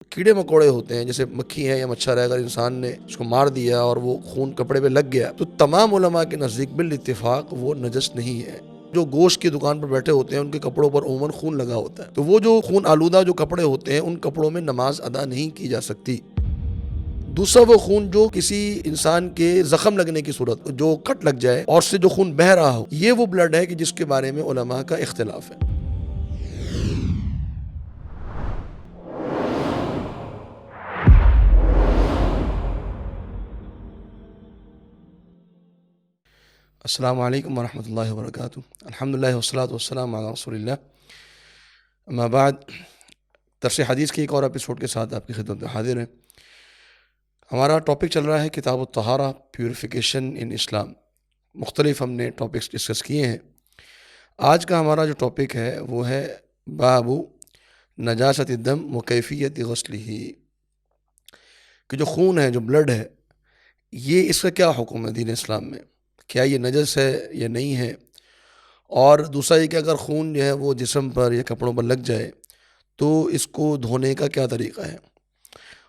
کیڑے مکوڑے ہوتے ہیں جیسے مکھی ہے یا مچھر ہے، اگر انسان نے اس کو مار دیا اور وہ خون کپڑے پہ لگ گیا تو تمام علماء کے نزدیک بالاتفاق وہ نجس نہیں ہے۔ جو گوشت کی دکان پر بیٹھے ہوتے ہیں ان کے کپڑوں پر عموماً خون لگا ہوتا ہے، تو وہ جو خون آلودہ جو کپڑے ہوتے ہیں ان کپڑوں میں نماز ادا نہیں کی جا سکتی۔ دوسرا وہ خون جو کسی انسان کے زخم لگنے کی صورت جو کٹ لگ جائے اور سے جو خون بہہ رہا ہو، یہ وہ بلڈ ہے کہ جس کے بارے میں علماء کا اختلاف ہے۔ السلام علیکم ورحمۃ اللہ وبرکاتہ۔ الحمدللہ والصلاۃ والسلام علی رسول اللہ، اما بعد۔ درس حدیث کے ایک اور ایپیسوڈ کے ساتھ آپ کی خدمت میں حاضر ہیں۔ ہمارا ٹاپک چل رہا ہے کتاب الطہارہ، پیوریفیکیشن ان اسلام۔ مختلف ہم نے ٹاپکس ڈسکس کیے ہیں۔ آج کا ہمارا جو ٹاپک ہے وہ ہے باب نجاست الدم و کیفیت غسلہ، کہ جو خون ہے، جو بلڈ ہے، یہ اس کا کیا حکم ہے دین اسلام میں، کیا یہ نجس ہے یا نہیں ہے، اور دوسرا یہ کہ اگر خون جو ہے وہ جسم پر یا کپڑوں پر لگ جائے تو اس کو دھونے کا کیا طریقہ ہے،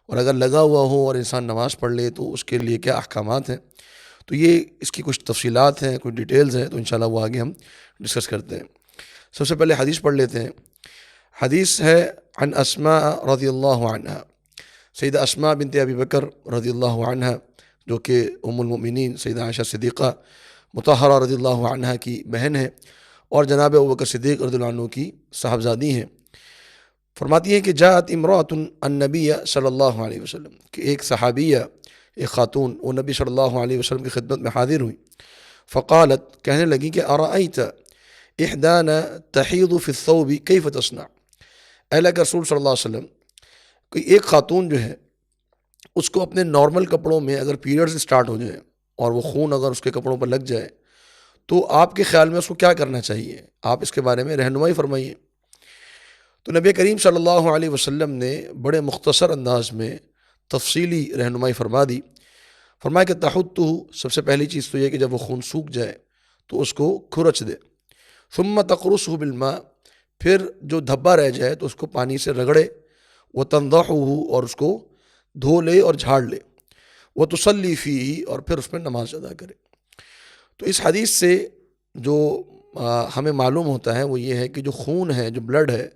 اور اگر لگا ہوا ہو اور انسان نماز پڑھ لے تو اس کے لیے کیا احکامات ہیں۔ تو یہ اس کی کچھ تفصیلات ہیں، کچھ ڈیٹیلز ہیں، تو انشاءاللہ وہ آگے ہم ڈسکس کرتے ہیں۔ سب سے پہلے حدیث پڑھ لیتے ہیں۔ حدیث ہے عن اسماء رضی اللہ عنہ، سیدہ اسماء بنت ابی بکر رضی اللہ عنہ، جو کہ ام المؤمنین سیدہ عائشہ صدیقہ مطہرہ رضی اللہ عنہ کی بہن ہے اور جناب ابوبکر صدیق رضی اللہ عنہ کی صاحبزادی ہیں۔ فرماتی ہیں کہ جاءت امرأۃ النبی صلی اللہ علیہ وسلم، کہ ایک صحابیہ، ایک خاتون، وہ نبی صلی اللہ علیہ وسلم کی خدمت میں حاضر ہوئی۔ فقالت، کہنے لگی کہ ارأیت احدانا تحیض فی الثوب کیف تصنع، اے اللہ کے رسول صلی اللہ علیہ وسلم، کوئی ایک خاتون جو ہے اس کو اپنے نارمل کپڑوں میں اگر پیریڈز اسٹارٹ ہو جائیں اور وہ خون اگر اس کے کپڑوں پر لگ جائے تو آپ کے خیال میں اس کو کیا کرنا چاہیے، آپ اس کے بارے میں رہنمائی فرمائیے۔ تو نبی کریم صلی اللہ علیہ وسلم نے بڑے مختصر انداز میں تفصیلی رہنمائی فرما دی۔ فرمایا کہ تحطہ، سب سے پہلی چیز تو یہ کہ جب وہ خون سوکھ جائے تو اس کو کھرچ دے، ثم تقرصہ بالماء، پھر جو دھبا رہ جائے تو اس کو پانی سے رگڑے، وتنضحہ، اور اس کو دھو لے اور جھاڑ لے، وتصلی فیہ، اور پھر اس میں نماز ادا کرے۔ تو اس حدیث سے جو ہمیں معلوم ہوتا ہے وہ یہ ہے کہ جو خون ہے، جو بلڈ ہے،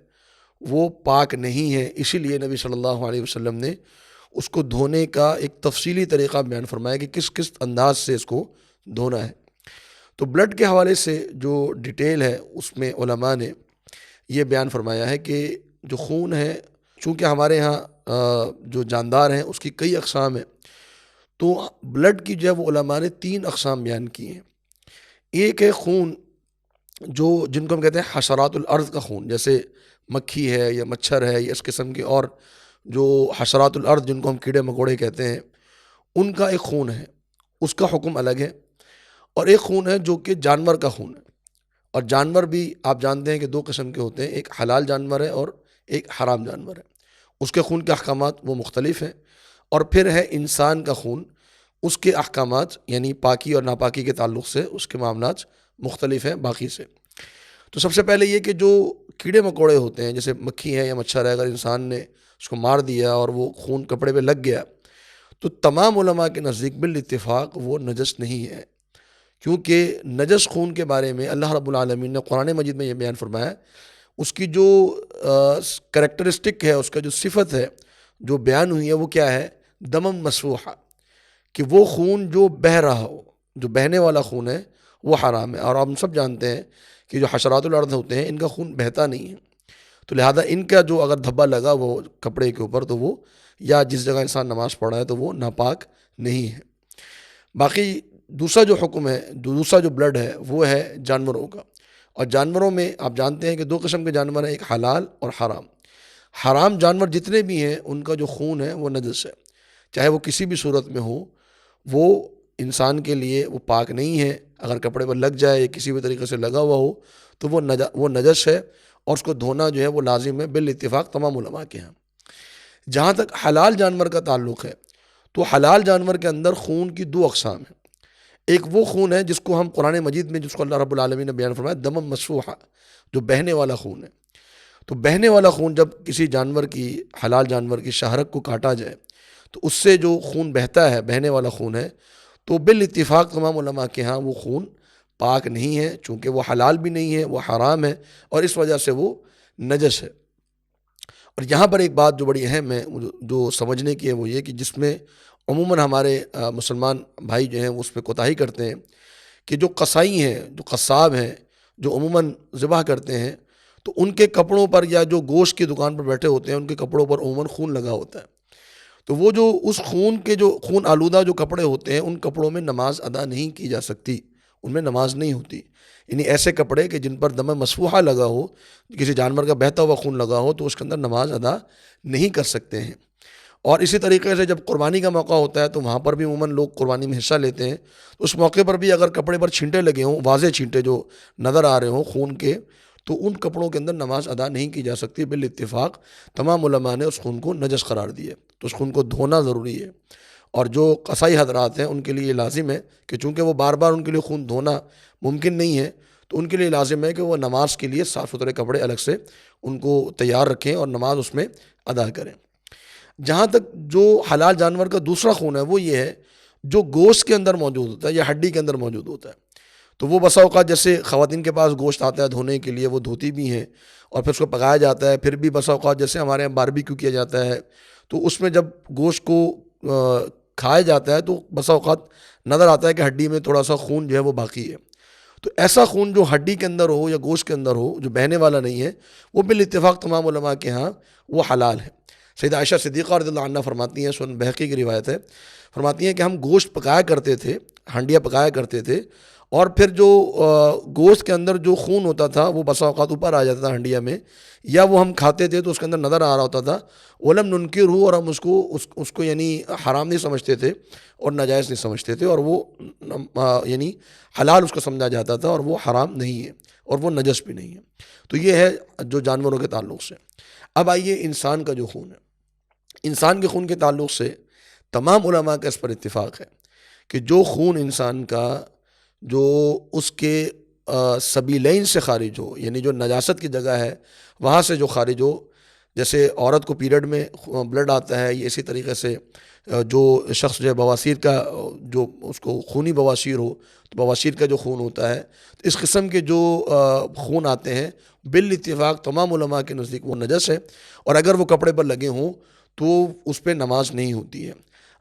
وہ پاک نہیں ہے، اسی لیے نبی صلی اللہ علیہ وسلم نے اس کو دھونے کا ایک تفصیلی طریقہ بیان فرمایا کہ کس کس انداز سے اس کو دھونا ہے۔ تو بلڈ کے حوالے سے جو ڈیٹیل ہے اس میں علماء نے یہ بیان فرمایا ہے کہ جو خون ہے، چونکہ ہمارے ہاں جو جاندار ہیں اس کی کئی اقسام ہیں، تو بلڈ کی جو ہے وہ علماء نے 3 اقسام بیان کی ہیں۔ ایک ہے خون جن کو ہم کہتے ہیں حشرات الارض کا خون، جیسے مکھی ہے یا مچھر ہے یا اس قسم کے اور جو حشرات الارض جن کو ہم کیڑے مکوڑے کہتے ہیں، ان کا ایک خون ہے، اس کا حکم الگ ہے۔ اور ایک خون ہے جو کہ جانور کا خون ہے، اور جانور بھی آپ جانتے ہیں کہ 2 قسم کے ہوتے ہیں، ایک حلال جانور ہے اور ایک حرام جانور ہے، اس کے خون کے احکامات وہ مختلف ہیں۔ اور پھر ہے انسان کا خون، اس کے احکامات یعنی پاکی اور ناپاکی کے تعلق سے اس کے معاملات مختلف ہیں باقی سے۔ تو سب سے پہلے یہ کہ جو کیڑے مکوڑے ہوتے ہیں جیسے مکھی ہے یا مچھر ہے، اگر انسان نے اس کو مار دیا اور وہ خون کپڑے پہ لگ گیا تو تمام علماء کے نزدیک بالاتفاق وہ نجس نہیں ہے، کیونکہ نجس خون کے بارے میں اللہ رب العالمین نے قرآن مجید میں یہ بیان فرمایا، اس کی جو کریکٹرسٹک ہے، اس کا جو صفت ہے جو بیان ہوئی ہے وہ کیا ہے، دمم مسفوحہ، کہ وہ خون جو بہہ رہا ہو، جو بہنے والا خون ہے وہ حرام ہے۔ اور ہم سب جانتے ہیں کہ جو حشرات الارض ہوتے ہیں ان کا خون بہتا نہیں ہے، تو لہذا ان کا جو اگر دھبا لگا وہ کپڑے کے اوپر تو وہ یا جس جگہ انسان نماز پڑھا ہے تو وہ ناپاک نہیں ہے۔ باقی دوسرا جو حکم ہے، دوسرا جو بلڈ ہے وہ ہے جانوروں کا، اور جانوروں میں آپ جانتے ہیں کہ 2 قسم کے جانور ہیں، ایک حلال اور حرام۔ حرام جانور جتنے بھی ہیں ان کا جو خون ہے وہ نجس ہے، چاہے وہ کسی بھی صورت میں ہو، وہ انسان کے لیے وہ پاک نہیں ہے، اگر کپڑے پر لگ جائے یا کسی بھی طریقے سے لگا ہوا ہو تو وہ نجس ہے، اور اس کو دھونا جو ہے وہ لازم ہے بالاتفاق تمام علماء کے ہیں۔ جہاں تک حلال جانور کا تعلق ہے تو حلال جانور کے اندر خون کی 2 اقسام ہیں۔ ایک وہ خون ہے جس کو ہم قرآن مجید میں، جس کو اللہ رب العالمین نے بیان فرمایا دمم مسفوحہ، جو بہنے والا خون ہے۔ تو بہنے والا خون جب کسی جانور کی، حلال جانور کی شہرک کو کاٹا جائے تو اس سے جو خون بہتا ہے، بہنے والا خون ہے، تو بالاتفاق تمام علماء کے ہاں وہ خون پاک نہیں ہے، چونکہ وہ حلال بھی نہیں ہے، وہ حرام ہے، اور اس وجہ سے وہ نجس ہے۔ اور یہاں پر ایک بات جو بڑی اہم ہے، جو سمجھنے کی ہے، وہ یہ کہ جس میں عموماً ہمارے مسلمان بھائی جو ہیں وہ اس پہ کوتاہی کرتے ہیں، کہ جو قصائی ہیں، جو قصاب ہیں، جو عموماً ذبح کرتے ہیں، تو ان کے کپڑوں پر، یا جو گوشت کی دکان پر بیٹھے ہوتے ہیں ان کے کپڑوں پر عموماً خون لگا ہوتا ہے، تو وہ جو اس خون کے، جو خون آلودہ جو کپڑے ہوتے ہیں، ان کپڑوں میں نماز ادا نہیں کی جا سکتی، ان میں نماز نہیں ہوتی۔ یعنی ایسے کپڑے کہ جن پر دم مسفوحہ لگا ہو، کسی جانور کا بہتا ہوا خون لگا ہو، تو اس کے اندر نماز ادا نہیں کر سکتے ہیں۔ اور اسی طریقے سے جب قربانی کا موقع ہوتا ہے تو وہاں پر بھی عموماً لوگ قربانی میں حصہ لیتے ہیں، تو اس موقع پر بھی اگر کپڑے پر چھینٹے لگے ہوں، واضح چھینٹے جو نظر آ رہے ہوں خون کے، تو ان کپڑوں کے اندر نماز ادا نہیں کی جا سکتی۔ بالاتفاق تمام علماء نے اس خون کو نجس قرار دیے، تو اس خون کو دھونا ضروری ہے۔ اور جو قصائی حضرات ہیں ان کے لیے یہ لازم ہے کہ چونکہ وہ بار بار ان کے لیے خون دھونا ممکن نہیں ہے، تو ان کے لیے لازم ہے کہ وہ نماز کے لیے صاف ستھرے کپڑے الگ سے ان کو تیار رکھیں اور نماز اس میں ادا کریں۔ جہاں تک جو حلال جانور کا دوسرا خون ہے، وہ یہ ہے جو گوشت کے اندر موجود ہوتا ہے یا ہڈی کے اندر موجود ہوتا ہے۔ تو وہ بسا اوقات جیسے خواتین کے پاس گوشت آتا ہے دھونے کے لیے، وہ دھوتی بھی ہیں، اور پھر اس کو پکایا جاتا ہے، پھر بھی بسا اوقات جیسے ہمارے یہاں باربیکیو کیا جاتا ہے، تو اس میں جب گوشت کو کھایا جاتا ہے تو بسا اوقات نظر آتا ہے کہ ہڈی میں تھوڑا سا خون جو ہے وہ باقی ہے۔ تو ایسا خون جو ہڈی کے اندر ہو یا گوشت کے اندر ہو، جو بہنے والا نہیں ہے، وہ بالاتفاق تمام علماء کے ہاں وہ حلال ہے۔ سیدہ عائشہ صدیقہ رضی اللہ عنہ فرماتی ہیں، سنن بہقی کی روایت ہے، فرماتی ہیں کہ ہم گوشت پکایا کرتے تھے، ہنڈیاں پکایا کرتے تھے، اور پھر جو گوشت کے اندر جو خون ہوتا تھا وہ بسا اوقات اوپر آ جاتا تھا ہنڈیا میں، یا وہ ہم کھاتے تھے تو اس کے اندر نظر آ رہا ہوتا تھا، ولم ننکر ہو، اور ہم اس کو یعنی حرام نہیں سمجھتے تھے اور ناجائز نہیں سمجھتے تھے، اور وہ یعنی حلال اس کو سمجھا جاتا تھا، اور وہ حرام نہیں ہے اور وہ نجس بھی نہیں ہے۔ تو یہ ہے جو جانوروں کے تعلق سے۔ اب آئیے انسان کا جو خون ہے، انسان کے خون کے تعلق سے تمام علماء کا اس پر اتفاق ہے کہ جو خون انسان کا جو اس کے سبیلین سے خارج ہو، یعنی جو نجاست کی جگہ ہے وہاں سے جو خارج ہو، جیسے عورت کو پیریڈ میں بلڈ آتا ہے، یہ اسی طریقے سے جو شخص جو ہے بواسیر کا، جو اس کو خونی بواسیر ہو تو بواسیر کا جو خون ہوتا ہے، تو اس قسم کے جو خون آتے ہیں بالاتفاق تمام علماء کے نزدیک وہ نجس ہے، اور اگر وہ کپڑے پر لگے ہوں تو اس پہ نماز نہیں ہوتی ہے۔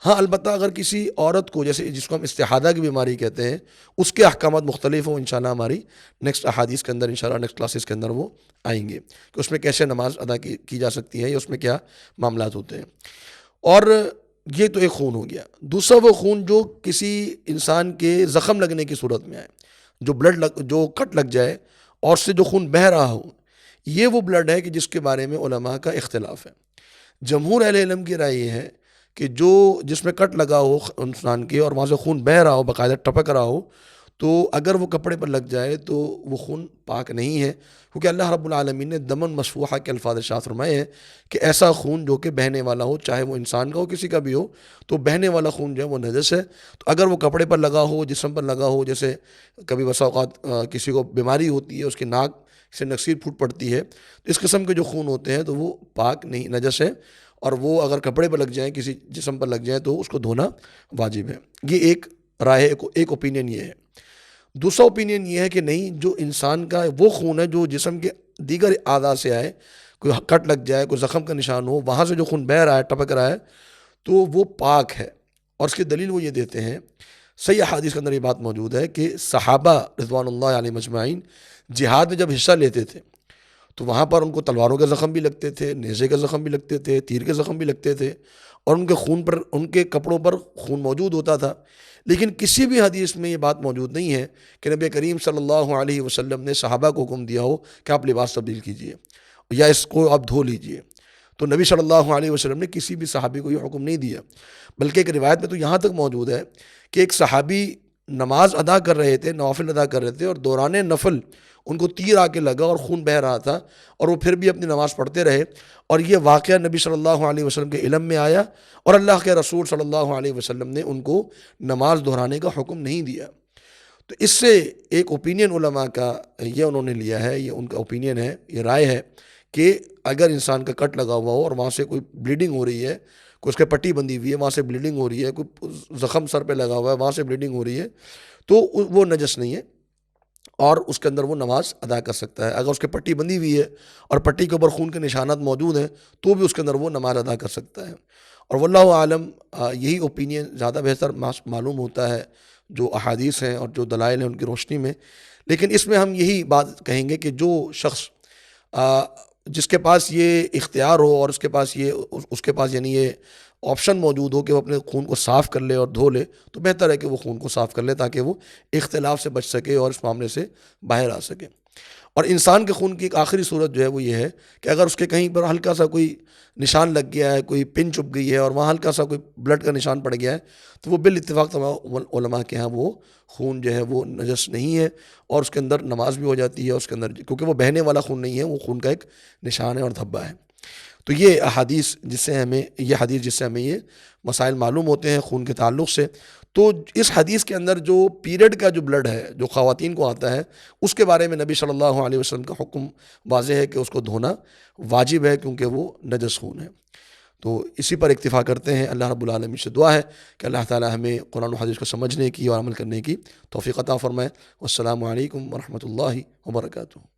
ہاں البتہ اگر کسی عورت کو، جیسے جس کو ہم استحاضہ کی بیماری کہتے ہیں، اس کے احکامات مختلف ہوں، انشاءاللہ ہماری نیکسٹ احادیث کے اندر، انشاءاللہ نیکسٹ کلاسز کے اندر وہ آئیں گے کہ اس میں کیسے نماز ادا کی جا سکتی ہے، یا اس میں کیا معاملات ہوتے ہیں۔ اور یہ تو ایک خون ہو گیا۔ دوسرا وہ خون جو کسی انسان کے زخم لگنے کی صورت میں آئے، جو جو کٹ لگ جائے اور اس سے جو خون بہہ رہا ہو، یہ وہ بلڈ ہے کہ جس کے بارے میں علماء کا اختلاف ہے۔ جمہور اہل علم کی رائے یہ ہے کہ جس میں کٹ لگا ہو انسان کے اور وہاں سے خون بہہ رہا ہو، باقاعدہ ٹپک رہا ہو، تو اگر وہ کپڑے پر لگ جائے تو وہ خون پاک نہیں ہے، کیونکہ اللہ رب العالمین نے دمن مسفوحہ کے الفاظ ارشاد فرمائے ہیں کہ ایسا خون جو کہ بہنے والا ہو، چاہے وہ انسان کا ہو کسی کا بھی ہو، تو بہنے والا خون جو ہے وہ نجس ہے۔ تو اگر وہ کپڑے پر لگا ہو، جسم پر لگا ہو، جیسے کبھی بسا اوقات کسی کو بیماری ہوتی ہے، اس کی ناک سے نکسیر پھوٹ پڑتی ہے، تو اس قسم کے جو خون ہوتے ہیں تو وہ پاک نہیں، نجس ہے، اور وہ اگر کپڑے پر لگ جائیں، کسی جسم پر لگ جائیں تو اس کو دھونا واجب ہے۔ یہ ایک رائے، ایک اوپینین یہ ہے۔ دوسرا اوپینین یہ ہے کہ نہیں، جو انسان کا وہ خون ہے جو جسم کے دیگر اعضاء سے آئے، کوئی کٹ لگ جائے، کوئی زخم کا نشان ہو، وہاں سے جو خون بہہ رہا ہے، ٹپک رہا ہے، تو وہ پاک ہے۔ اور اس کی دلیل وہ یہ دیتے ہیں، صحیح حدیث کے اندر یہ بات موجود ہے کہ صحابہ رضوان اللہ علیہ مجمعین جہاد میں جب حصہ لیتے تھے تو وہاں پر ان کو تلواروں کے زخم بھی لگتے تھے، نیزے کے زخم بھی لگتے تھے، تیر کے زخم بھی لگتے تھے، اور ان کے کپڑوں پر خون موجود ہوتا تھا۔ لیکن کسی بھی حدیث میں یہ بات موجود نہیں ہے کہ نبی کریم صلی اللہ علیہ وسلم نے صحابہ کو حکم دیا ہو کہ آپ لباس تبدیل کیجئے یا اس کو آپ دھو لیجئے۔ تو نبی صلی اللہ علیہ وسلم نے کسی بھی صحابی کو یہ حکم نہیں دیا، بلکہ ایک روایت میں تو یہاں تک موجود ہے کہ ایک صحابی نماز ادا کر رہے تھے، نوافل ادا کر رہے تھے، اور دوران نفل ان کو تیر آ کے لگا اور خون بہہ رہا تھا، اور وہ پھر بھی اپنی نماز پڑھتے رہے، اور یہ واقعہ نبی صلی اللہ علیہ وسلم کے علم میں آیا، اور اللہ کے رسول صلی اللہ علیہ وسلم نے ان کو نماز دہرانے کا حکم نہیں دیا۔ تو اس سے ایک اوپینین علماء کا یہ انہوں نے لیا ہے، یہ ان کا اوپینین ہے، یہ رائے ہے کہ اگر انسان کا کٹ لگا ہوا ہو اور وہاں سے کوئی بلیڈنگ ہو رہی ہے، کوئی اس کے پٹی بندھی ہوئی ہے وہاں سے بلیڈنگ ہو رہی ہے، کوئی زخم سر پہ لگا ہوا ہے وہاں سے بلیڈنگ ہو رہی ہے، تو وہ نجس نہیں ہے اور اس کے اندر وہ نماز ادا کر سکتا ہے۔ اگر اس کے پٹی بندھی ہوئی ہے اور پٹی کے اوپر خون کے نشانات موجود ہیں تو بھی اس کے اندر وہ نماز ادا کر سکتا ہے۔ اور واللہ عالم یہی اوپینین زیادہ بہتر معلوم ہوتا ہے جو احادیث ہیں اور جو دلائل ہیں ان کی روشنی میں۔ لیکن اس میں ہم یہی بات کہیں گے کہ جو شخص جس کے پاس یہ اختیار ہو اور اس کے پاس یعنی یہ آپشن موجود ہو کہ وہ اپنے خون کو صاف کر لے اور دھو لے، تو بہتر ہے کہ وہ خون کو صاف کر لے تاکہ وہ اختلاف سے بچ سکے اور اس معاملے سے باہر آ سکے۔ اور انسان کے خون کی ایک آخری صورت جو ہے وہ یہ ہے کہ اگر اس کے کہیں پر ہلکا سا کوئی نشان لگ گیا ہے، کوئی پن چپ گئی ہے اور وہاں ہلکا سا کوئی بلڈ کا نشان پڑ گیا ہے، تو وہ بالاتفاق تمام علماء کے ہاں وہ خون جو ہے وہ نجس نہیں ہے اور اس کے اندر نماز بھی ہو جاتی ہے اس کے اندر، کیونکہ وہ بہنے والا خون نہیں ہے، وہ خون کا ایک نشان ہے اور دھبا ہے۔ تو یہ حدیث جس سے ہمیں یہ مسائل معلوم ہوتے ہیں خون کے تعلق سے۔ تو اس حدیث کے اندر جو پیریڈ کا جو بلڈ ہے جو خواتین کو آتا ہے، اس کے بارے میں نبی صلی اللہ علیہ وسلم کا حکم واضح ہے کہ اس کو دھونا واجب ہے کیونکہ وہ نجس خون ہے۔ تو اسی پر اکتفا کرتے ہیں۔ اللہ رب العالمین سے دعا ہے کہ اللہ تعالی ہمیں قرآن و حدیث کو سمجھنے کی اور عمل کرنے کی توفیق عطا فرمائے۔ والسلام علیکم ورحمۃ اللہ وبرکاتہ۔